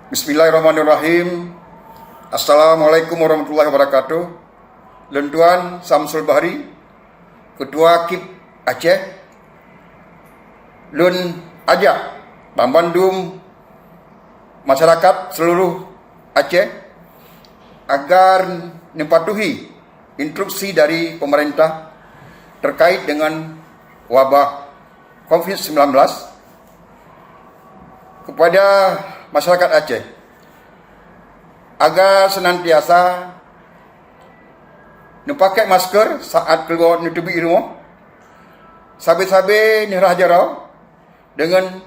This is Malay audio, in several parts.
Bismillahirrahmanirrahim. Assalamualaikum warahmatullahi wabarakatuh. Lentuan Samsul Bahri, Ketua KIP Aceh, Lun ajak membandung masyarakat seluruh Aceh agar mematuhi instruksi dari pemerintah terkait dengan wabah COVID-19 kepada masyarakat Aceh agar senantiasa pakai masker saat keluar nutupi rumah, sabe-sabe nirah jarau dengan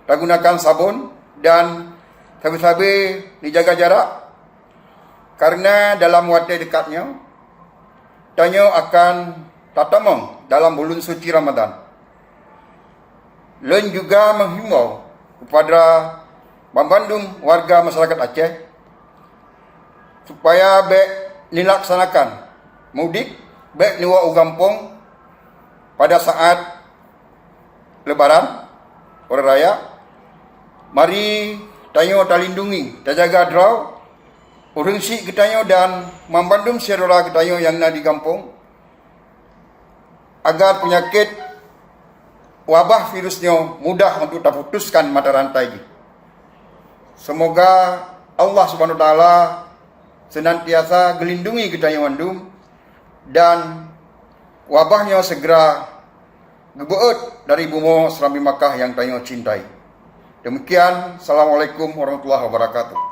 menggunakan sabun, dan sabe-sabe dijaga jarak karena dalam waktu dekatnya tanya akan tatamong dalam bulan suci Ramadan. Len juga menghimbau kepada membandung warga masyarakat Aceh supaya dilaksanakan mudik baik niwa ugampung pada saat Lebaran Hari Raya. Mari tanyo talindungi, terjaga draw urungsi ketanyo dan membandung saudara ketanyo yang ada di kampung agar penyakit wabah virusnya mudah untuk terputuskan mata rantai. Semoga Allah Subhanahu wa taala senantiasa gelindungi kita yang mandum dan wabahnya segera gebeut dari bumi Serambi Makkah yang tayo cintai. Demikian, Assalamualaikum warahmatullahi wabarakatuh.